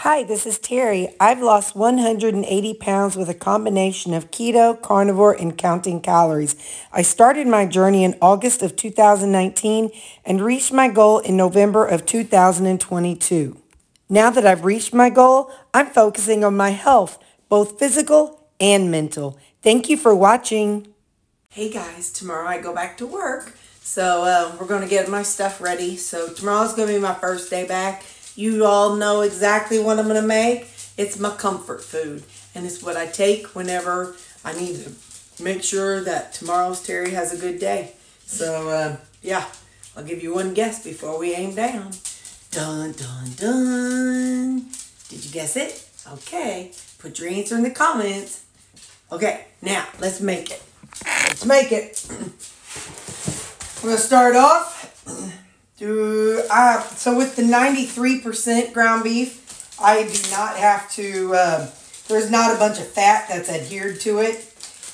Hi, this is Terry. I've lost 180 pounds with a combination of keto, carnivore, and counting calories. I started my journey in August of 2019 and reached my goal in November of 2022. Now that I've reached my goal, I'm focusing on my health, both physical and mental. Thank you for watching. Hey guys, tomorrow I go back to work. So we're going to get my stuff ready. So tomorrow's going to be my first day back. You all know exactly what I'm going to make. It's my comfort food. And it's what I take whenever I need to make sure that tomorrow's Terry has a good day. So yeah, I'll give you one guess before we aim down. Dun, dun, dun. Did you guess it? Okay. Put your answer in the comments. Okay, now let's make it. Let's make it. We're going to start off. So with the 93% ground beef, I do not have to, there's not a bunch of fat that's adhered to it.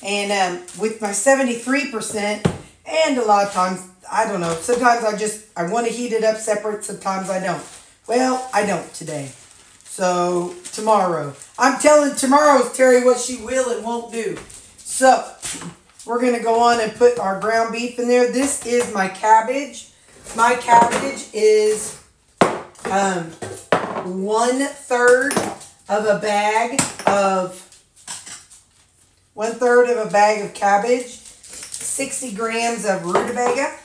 And with my 73%, and a lot of times, I don't know, sometimes I want to heat it up separate, sometimes I don't. Well, I don't today. So tomorrow, I'm telling tomorrow's Terry what she will and won't do. So we're going to go on and put our ground beef in there. This is my cabbage. My cabbage is 1/3 of a bag of cabbage, 60 grams of rutabaga,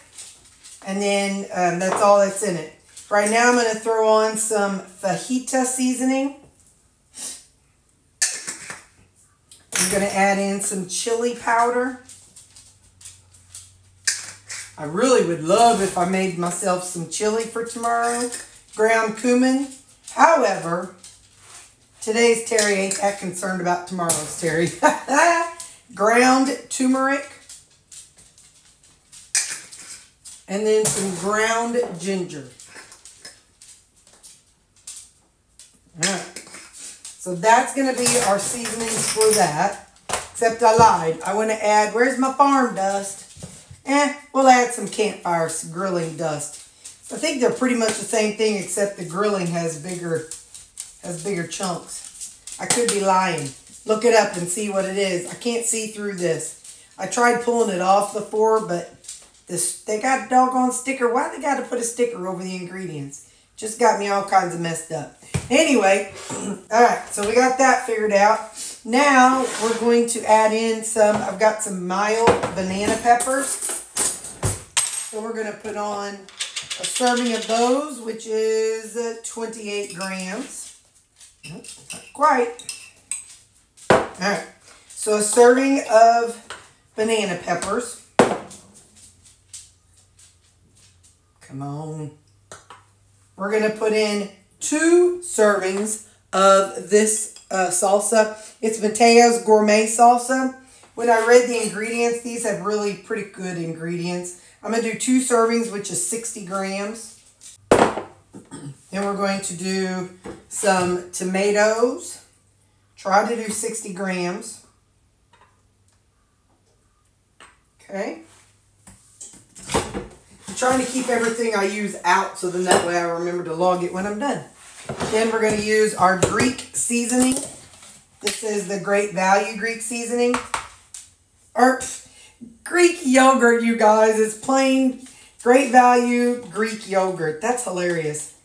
and then that's all that's in it. Right now I'm going to throw on some fajita seasoning. I'm going to add in some chili powder. I really would love if I made myself some chili for tomorrow. Ground cumin. However, today's Terry ain't that concerned about tomorrow's Terry. Ground turmeric. And then some ground ginger. Alright. So that's going to be our seasonings for that. Except I lied. I want to add, where's my farm dust? We'll add some campfire grilling dust. I think they're pretty much the same thing, except the grilling has bigger chunks. I could be lying. Look it up and see what it is. I can't see through this. I tried pulling it off before, but they got a doggone sticker. Why they got to put a sticker over the ingredients? Just got me all kinds of messed up. Anyway, all right, so we got that figured out. Now we're going to add in I've got some mild banana peppers. So we're going to put on a serving of those, which is 28 grams. Not quite. All right, so a serving of banana peppers. Come on. We're going to put in 2 servings of this salsa. It's Mateo's Gourmet Salsa. When I read the ingredients, these have really pretty good ingredients. I'm going to do 2 servings, which is 60 grams. Then we're going to do some tomatoes. Try to do 60 grams. Okay. I'm trying to keep everything I use out so then that way I remember to log it when I'm done. Then we're going to use our Greek seasoning. This is the Great Value Greek seasoning. Or Greek yogurt, you guys. It's plain Great Value Greek yogurt. That's hilarious.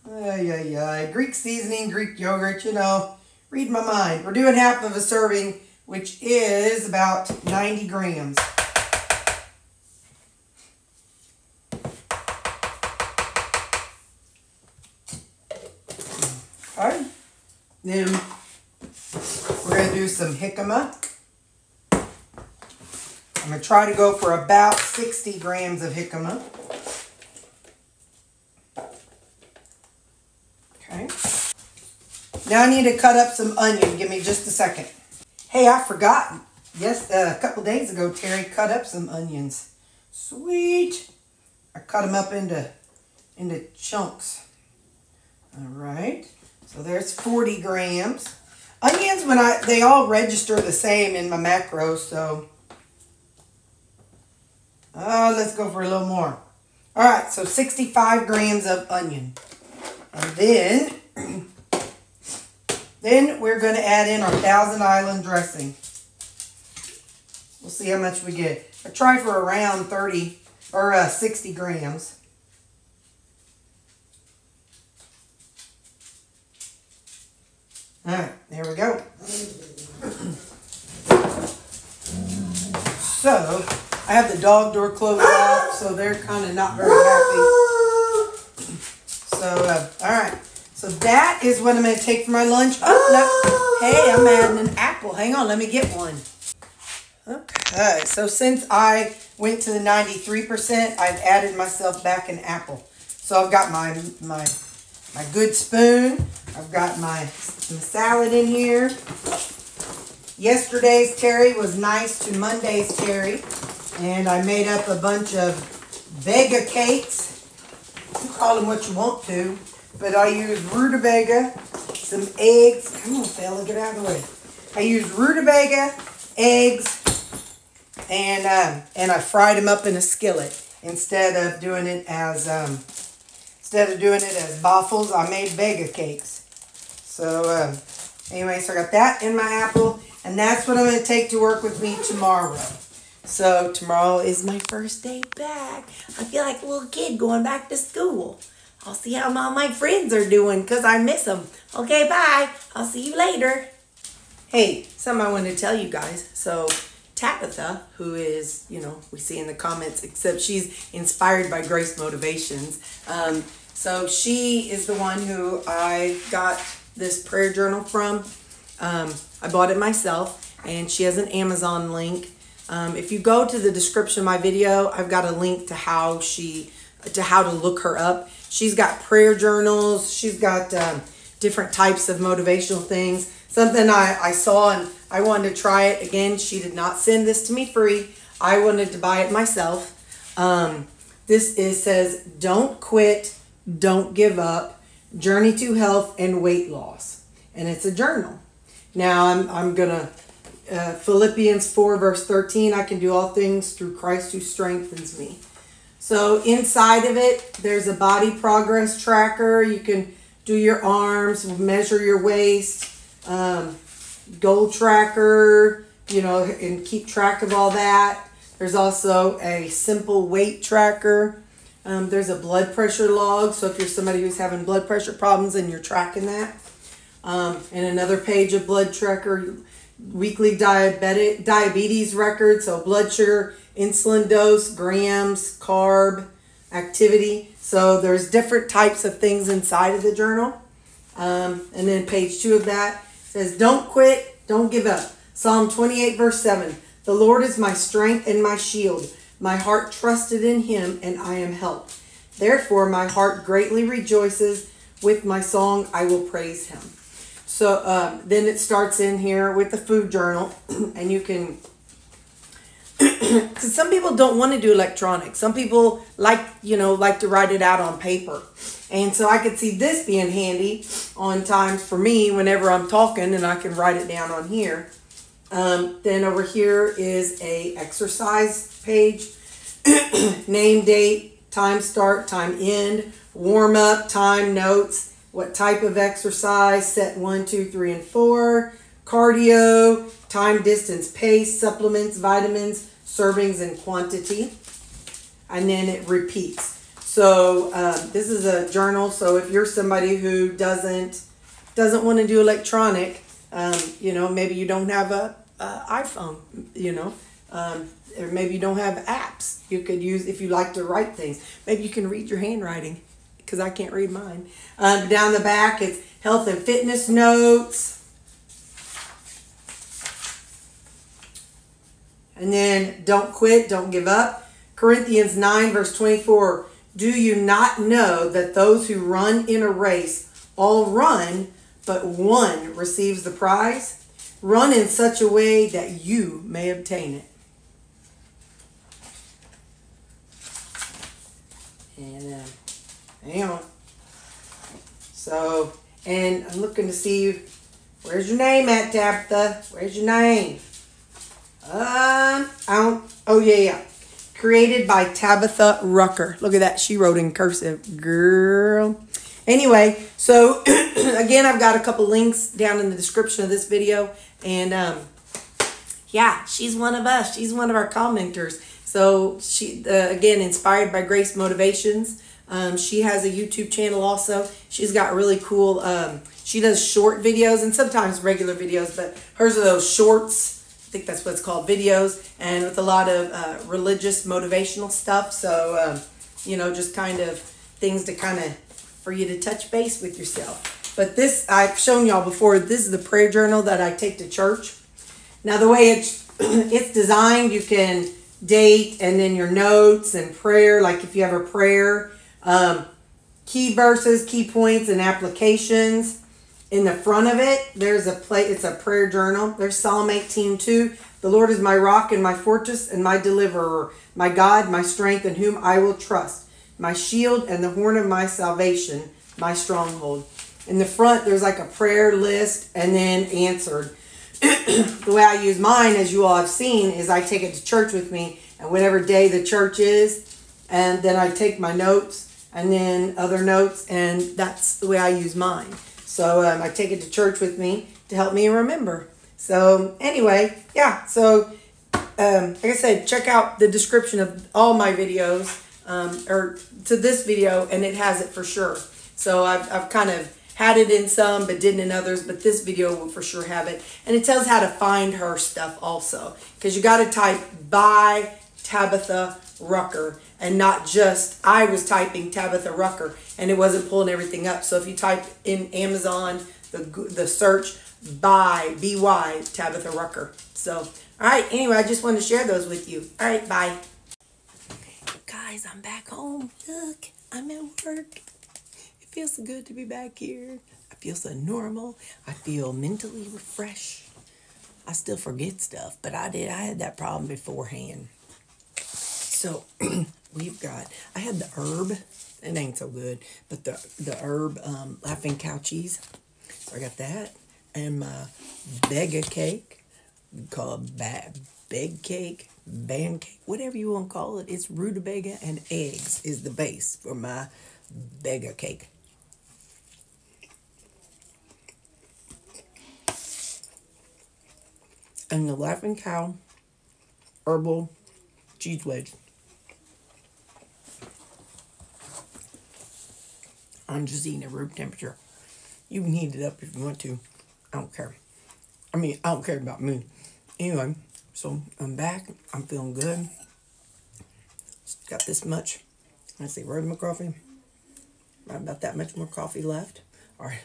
Greek seasoning, Greek yogurt, you know. Read my mind. We're doing half of a serving, which is about 90 grams. Alright. Then we're going to do some jicama. I'm going to try to go for about 60 grams of jicama. Okay. Now I need to cut up some onion. Give me just a second. Hey, I forgot. Yes, a couple days ago, Terry cut up some onions. Sweet. I cut them up into chunks. All right. So there's 40 grams. Onions, they all register the same in my macros, so let's go for a little more. All right, so 65 grams of onion. And then Then we're going to add in our Thousand Island dressing. We'll see how much we get. I try for around 30 or 60 grams. All right, there we go. So, I have the dog door closed off, so they're kind of not very happy. So, all right. So that is what I'm going to take for my lunch. Oh, no. Hey, I'm adding an apple. Hang on, let me get one. Okay, so since I went to the 93%, I've added myself back an apple. So I've got my good spoon. I've got my salad in here. Yesterday's Terri was nice to Monday's Terri. And I made up a bunch of vega cakes. You call them what you want to. But I used rutabaga, some eggs. Come on, fella, get out of the way. I used rutabaga, eggs, and I fried them up in a skillet instead of doing it as waffles. I made vega cakes. So anyway, so I got that in my apple, and that's what I'm going to take to work with me tomorrow. So tomorrow is my first day back. I feel like a little kid going back to school. I'll see how all my friends are doing because I miss them. Okay, bye. I'll see you later. Hey, something I wanted to tell you guys. So Tabatha, who is, we see in the comments, except she's inspired by Grace Motivations. So she is the one who I got this prayer journal from. I bought it myself, and she has an Amazon link. If you go to the description of my video, I've got a link to how to look her up. She's got prayer journals. She's got different types of motivational things. Something I saw and I wanted to try it. Again, she did not send this to me free. I wanted to buy it myself. This says, don't quit, don't give up, journey to health and weight loss. And it's a journal. Now I'm going to, Philippians 4 verse 13, I can do all things through Christ who strengthens me. So inside of it, there's a body progress tracker. You can do your arms, measure your waist, goal tracker, and keep track of all that. There's also a simple weight tracker. There's a blood pressure log. So if you're somebody who's having blood pressure problems and you're tracking that. And another page of blood tracker, weekly diabetes record. So blood sugar, insulin dose, grams, carb, activity. So there's different types of things inside of the journal. And then page 2 of that says, don't quit, don't give up. Psalm 28 verse 7. The Lord is my strength and my shield. My heart trusted in him, and I am helped. Therefore my heart greatly rejoices. With my song I will praise him. So then it starts in here with the food journal, and you can, because some people don't want to do electronic. Some people like to write it out on paper. And so I could see this being handy on times for me whenever I'm talking, and I can write it down on here. Then over here is a exercise page, name, date, time start, time end, warm up, time, notes, what type of exercise, set 1, 2, 3, and 4, cardio, time, distance, pace, supplements, vitamins, servings, and quantity. And then it repeats. So this is a journal. So if you're somebody who doesn't want to do electronic, maybe you don't have a iPhone, or maybe you don't have apps you could use if you like to write things. Maybe you can read your handwriting, because I can't read mine. Down the back, it's health and fitness notes. And then don't quit, don't give up. Corinthians 9 verse 24. Do you not know that those who run in a race all run, but one receives the prize? Run in such a way that you may obtain it. And hang on. So, and I'm looking to see, where's your name at, Tabatha? Where's your name? Oh yeah. Created by Tabatha Rucker. Look at that. She wrote in cursive. Girl. Anyway, so again, I've got a couple links down in the description of this video. And yeah, she's one of us. She's one of our commenters. So she, again, inspired by Grace Motivations. She has a YouTube channel also. She's got really cool, she does short videos and sometimes regular videos, but hers are those shorts. I think that's what it's called, videos, and with a lot of religious motivational stuff. So, you know, just kind of things to kind of, for you to touch base with yourself. But this, I've shown y'all before, this is the prayer journal that I take to church. Now, the way it's designed, you can date and then your notes and prayer, like if you have a prayer, key verses, key points, and applications. In the front of it, there's it's a prayer journal. There's Psalm 18:2. The Lord is my rock and my fortress and my deliverer, my God, my strength, in whom I will trust, my shield and the horn of my salvation, my stronghold. In the front, there's like a prayer list and then answered. The way I use mine, as you all have seen, is I take it to church with me, and whatever day the church is, and then I take my notes and then other notes, and that's the way I use mine. So I take it to church with me to help me remember. So anyway, yeah, so like I said, check out the description of all my videos, or to this video, and it has it for sure. So I've kind of had it in some, but didn't in others, but this video will for sure have it. And it tells how to find her stuff also, because you got to type by Tabatha Rucker, and not just, I was typing Tabatha Rucker and it wasn't pulling everything up. So if you type in Amazon, the search by B-Y Tabatha Rucker. So, all right, anyway, I just wanted to share those with you. All right, bye. Guys, I'm back home. Look, I'm at work. It feels so good to be back here. I feel so normal. I feel mentally refreshed. I still forget stuff, but I had that problem beforehand. So I had the herb, it ain't so good, but the herb laughing cow cheese. So I got that, and my bega cake, called beg cake, band cake, whatever you want to call it. It's rutabaga and eggs is the base for my bega cake. And the laughing cow herbal cheese wedge. I'm just eating at room temperature. You can heat it up if you want to. I don't care. I mean, I don't care about me. Anyway, so I'm back. I'm feeling good. Just got this much. Let's see, where's my coffee? About that much more coffee left. All right.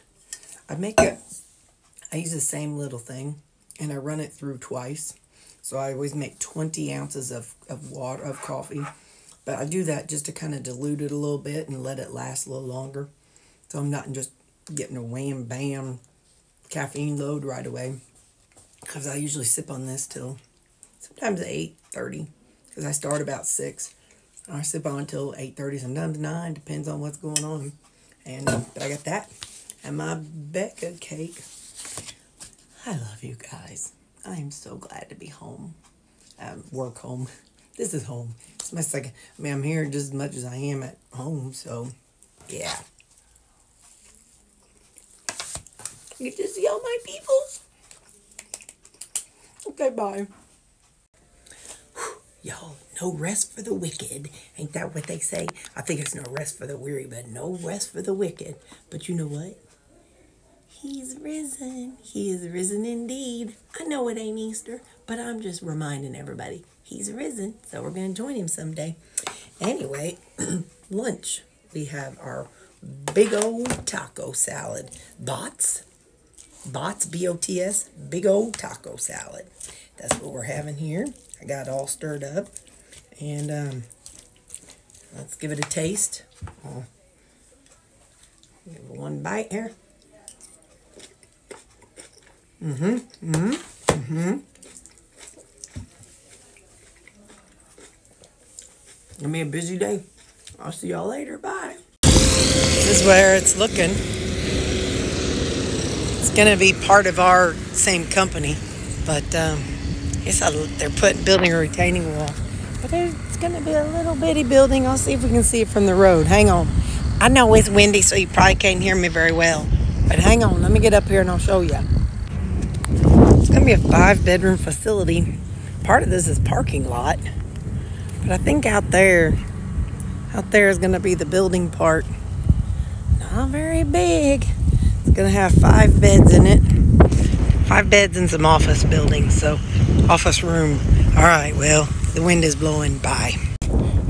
I use the same little thing, and I run it through twice. So I always make 20 ounces of water, of coffee. But I do that just to kind of dilute it a little bit and let it last a little longer. So I'm not just getting a wham, bam, caffeine load right away. Because I usually sip on this till sometimes 8:30. Because I start about 6. I sip on until 8:30, sometimes 9. Depends on what's going on. And but I got that. And my Becca cake. I love you guys. I am so glad to be home. Work home. This is home. It's my second. I mean, I'm here just as much as I am at home. So, yeah. Get to see all my peoples. Okay, bye. Y'all, no rest for the wicked. Ain't that what they say? I think it's no rest for the weary, but no rest for the wicked. But you know what? He's risen. He is risen indeed. I know it ain't Easter, but I'm just reminding everybody he's risen. So we're going to join him someday. Anyway, lunch. We have our big old taco salad. Bots, B-O-T-S, big old taco salad. That's what we're having here. I got it all stirred up. And let's give it a taste. Give it one bite here. Gonna be a busy day. I'll see y'all later. Bye. This is where it's looking. It's gonna be part of our same company, but I guess they're building a retaining wall. But it's gonna be a little bitty building. I'll see if we can see it from the road. Hang on. I know it's windy, so you probably can't hear me very well. But hang on, let me get up here and I'll show you. It's going to be a 5-bedroom facility. Part of this is parking lot. But I think out there is going to be the building part. Not very big. It's going to have 5 beds in it. 5 beds and some office buildings, so office room. All right, well, the wind is blowing by.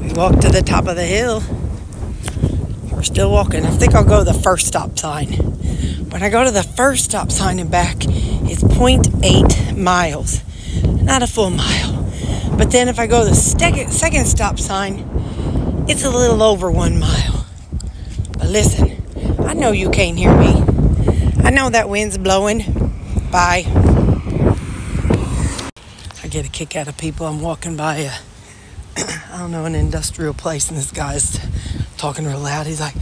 We walked to the top of the hill. We're still walking. I think I'll go to the first stop sign. When I go to the first stop sign and back, it's 0.8 miles. Not a full mile. But then if I go to the second stop sign, it's a little over 1 mile. But listen, I know you can't hear me. I know that wind's blowing by. I get a kick out of people. I'm walking by an industrial place, and this guy's talking real loud. He's like,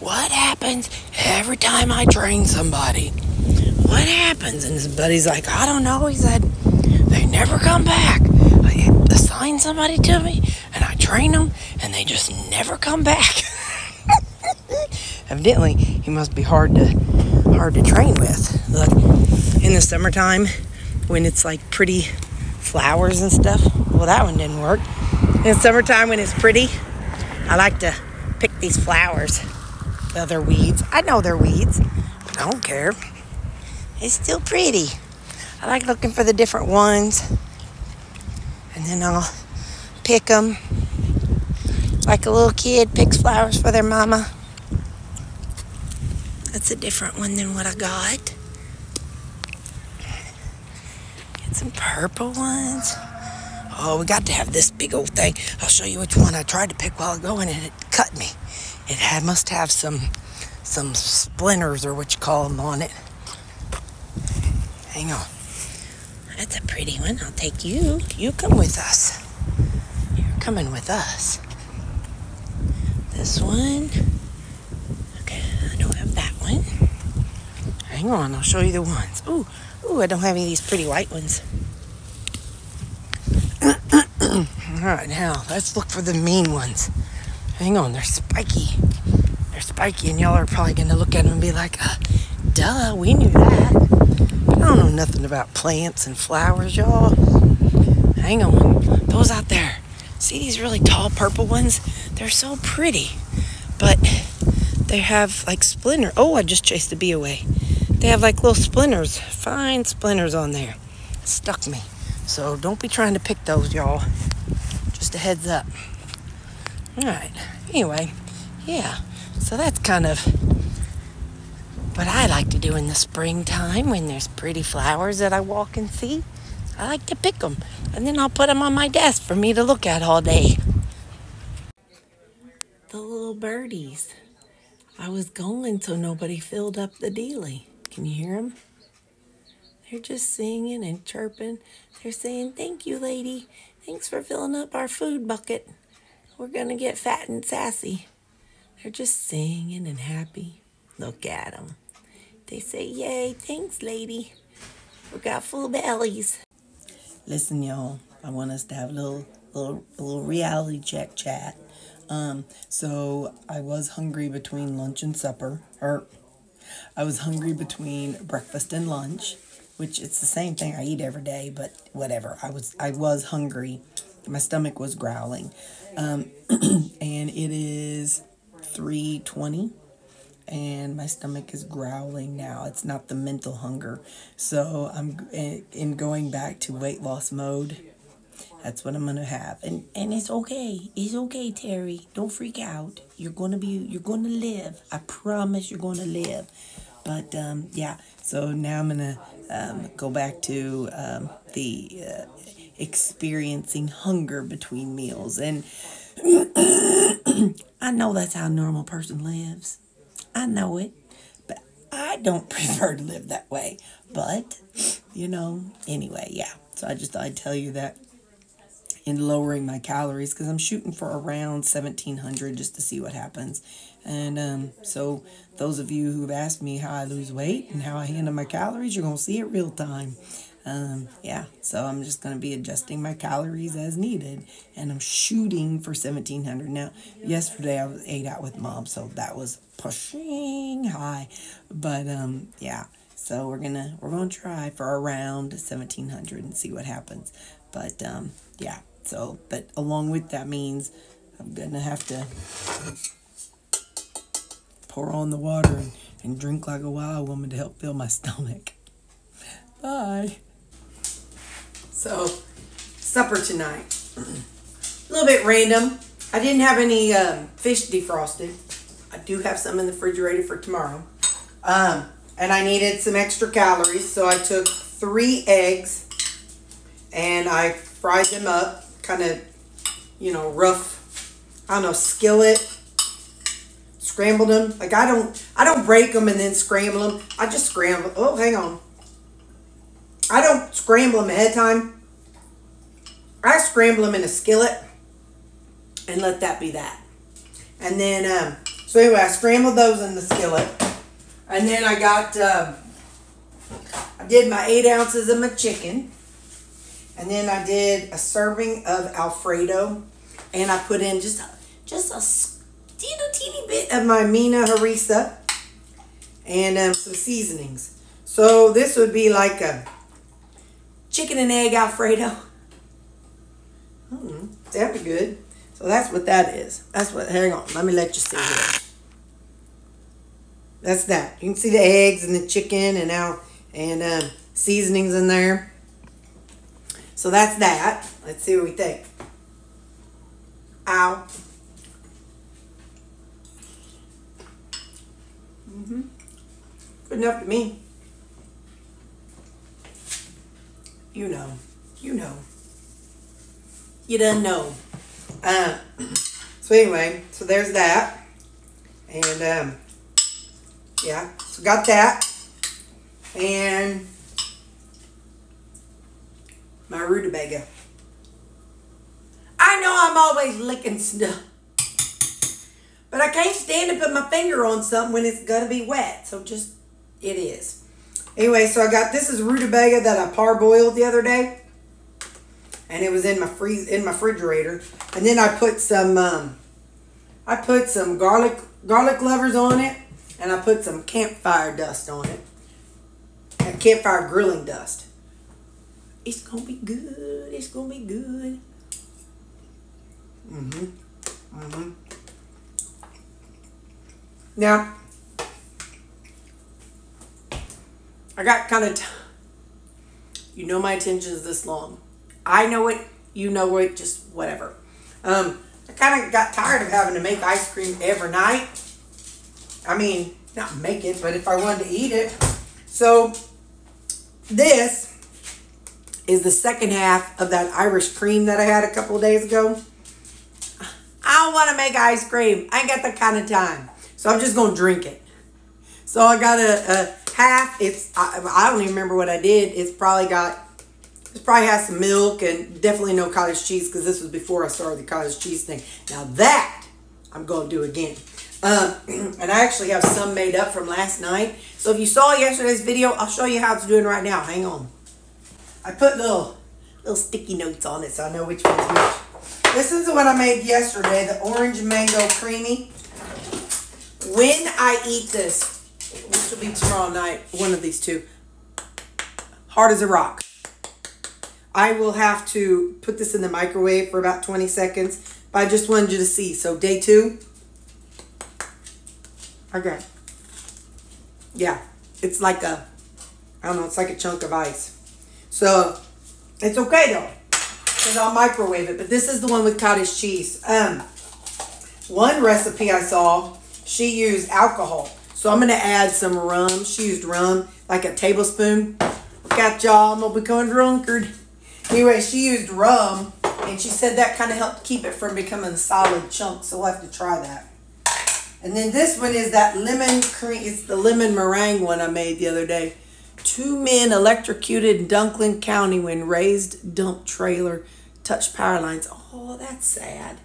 what happens every time I train somebody? What happens? And his buddy's like, I don't know. He said, they never come back. I assign somebody to me, and I train them, and they just never come back. Evidently, he must be hard to train with. Look, in the summertime, when it's like pretty flowers and stuff, well, that one didn't work. In the summertime, when it's pretty, I like to pick these flowers. Well, they're weeds. I know they're weeds, but I don't care. It's still pretty. I like looking for the different ones, and then I'll pick them like a little kid picks flowers for their mama. That's a different one than what I got. Get some purple ones. Oh, we got to have this big old thing. I'll show you which one I tried to pick while ago, and it cut me. It must have some splinters, or what you call them, on it. Hang on. That's a pretty one. I'll take you. You come with us. You're coming with us. This one. Okay, I don't have that one. Hang on, I'll show you the ones. Ooh, I don't have any of these pretty white ones. All right, now let's look for the mean ones. Hang on, they're spiky. They're spiky, and y'all are probably going to look at them and be like, duh, we knew that. But I don't know nothing about plants and flowers, y'all. Hang on, those out there. See these really tall purple ones? They're so pretty, but they have like splinters. Oh, I just chased a bee away. They have like little splinters, fine splinters on there. It stuck me. So don't be trying to pick those, y'all. Just a heads up. All right. Anyway, yeah. So that's kind of what I like to do in the springtime when there's pretty flowers that I walk and see. I like to pick them, and then I'll put them on my desk for me to look at all day. The little birdies. I was going so nobody filled up the dealie. Can you hear them? They're just singing and chirping. They're saying, thank you, lady. Thanks for filling up our food bucket. We're going to get fat and sassy. They're just singing and happy. Look at them. They say, yay, thanks, lady. We got full bellies. Listen, y'all, I want us to have a little reality check chat. So I was hungry between lunch and supper, or I was hungry between breakfast and lunch, which it's the same thing I eat every day, but whatever. I was hungry. My stomach was growling. And it is 3:20. And my stomach is growling now. It's not the mental hunger. So I'm in going back to weight loss mode. That's what I'm going to have. And it's okay. It's okay, Terry. Don't freak out. You're going to live. I promise you're going to live. But, yeah. So now I'm going to go back to the experiencing hunger between meals. And I know that's how a normal person lives. I know it, but I don't prefer to live that way. But, anyway, yeah. So I just thought I'd tell you that in lowering my calories, because I'm shooting for around 1,700 just to see what happens. And so those of you who've asked me how I lose weight and how I handle my calories, you're going to see it real time. Yeah, so I'm just going to be adjusting my calories as needed, and I'm shooting for 1,700. Now, yesterday I ate out with Mom, so that was pushing high, but yeah, so we're gonna try for around 1,700 and see what happens. But yeah, so but along with that means I'm gonna have to pour on the water and drink like a wild woman to help fill my stomach. Bye. So, supper tonight. A little bit random. I didn't have any fish defrosted. I do have some in the refrigerator for tomorrow. And I needed some extra calories, so I took 3 eggs and I fried them up, kind of, you know, rough, I don't know, skillet. Scrambled them. Like I don't break them and then scramble them. I just scramble. Oh, hang on. I don't scramble them ahead of time. I scramble them in a skillet and let that be that. And then, so anyway, I scrambled those in the skillet. And then I got, I did my 8 ounces of my chicken. And then I did a serving of Alfredo. And I put in just a teeny bit of my Mina harissa. And some seasonings. So this would be like a chicken and egg Alfredo. That'd be good. So that's what that is. That's what, hang on, let me let you see here. That's that. You can see the eggs and the chicken and seasonings in there. So that's that. Let's see what we think. Ow. Good enough to me. You know. You know. You done know. So anyway, so there's that. And yeah, so got that. And my rutabaga. I know I'm always licking stuff, but I can't stand to put my finger on something when it's gonna be wet. So just, it is. Anyway, so I got, this is rutabaga that I parboiled the other day. And it was in my refrigerator. And then I put some garlic lovers on it. And I put some campfire dust on it. And campfire grilling dust. It's gonna be good. It's gonna be good. Now, I got kind of, you know my attention is this long. I know it, you know it, just whatever. I kind of got tired of having to make ice cream every night. I mean, not make it, but if I wanted to eat it. So, this is the second half of that Irish cream that I had a couple of days ago. I don't want to make ice cream. I ain't got that kind of time. So I'm just going to drink it. So I got a half. It's I don't even remember what I did. It's probably has some milk and definitely no cottage cheese because this was before I started the cottage cheese thing. Now that I'm going to do again. And I actually have some made up from last night. So if you saw yesterday's video, I'll show you how it's doing right now. Hang on. I put little sticky notes on it so I know which one's which. This is the one I made yesterday, the orange mango creamy. When I eat this, which will be tomorrow night, one of these two, hard as a rock. I will have to put this in the microwave for about 20 seconds, but I just wanted you to see. So day 2. Okay. Yeah, it's like a, I don't know, it's like a chunk of ice. So it's okay though, because I'll microwave it. But this is the one with cottage cheese. One recipe I saw, she used alcohol. So I'm going to add some rum. She used rum, like a tablespoon. Look out, y'all. I'm going to become a drunkard. Anyway, she used rum, and she said that kind of helped keep it from becoming a solid chunk. So we'll have to try that. And then this one is that lemon cream. It's the lemon meringue one I made the other day. 2 men electrocuted in Dunklin County when raised dump trailer touched power lines. Oh, that's sad.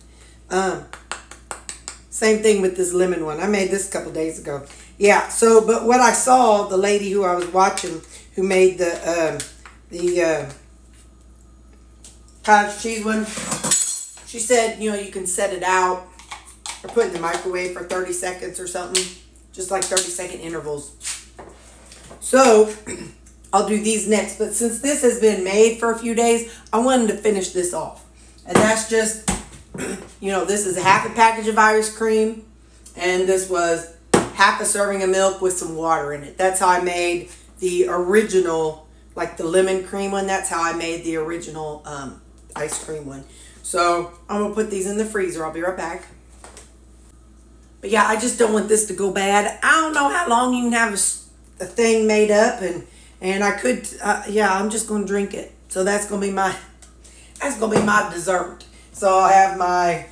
Same thing with this lemon one. I made this a couple days ago. Yeah, so, but what I saw, the lady who I was watching, who made the the cottage cheese one. She said, you know, you can set it out or put it in the microwave for 30 seconds or something. Just like 30-second intervals. So, I'll do these next. But since this has been made for a few days, I wanted to finish this off. And that's just, you know, this is half a package of Irish cream. And this was half a serving of milk with some water in it. That's how I made the original, like the lemon cream one. That's how I made the original ice cream one. So, I'm going to put these in the freezer. I'll be right back. But yeah, I just don't want this to go bad. I don't know how long you can have a thing made up. And I could, yeah, I'm just going to drink it. So that's going to be my dessert. So I have my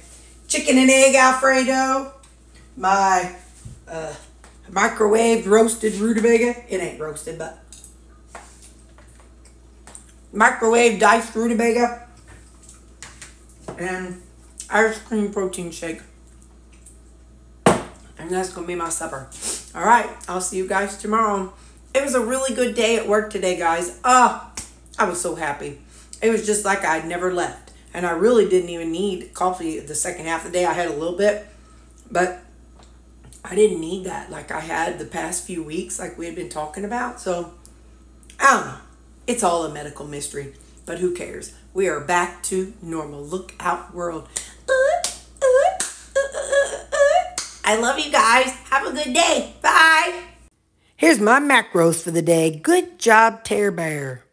chicken and egg Alfredo. My microwaved roasted rutabaga. It ain't roasted, but microwave diced rutabaga. And Irish cream protein shake. And that's going to be my supper. All right. I'll see you guys tomorrow. It was a really good day at work today, guys. Oh, I was so happy. It was just like I'd never left. And I really didn't even need coffee the second half of the day. I had a little bit. But I didn't need that like I had the past few weeks like we had been talking about. So, I don't know. It's all a medical mystery. But who cares? We are back to normal. Look out, world. I love you guys. Have a good day. Bye. Here's my macros for the day. Good job, Terri Bear.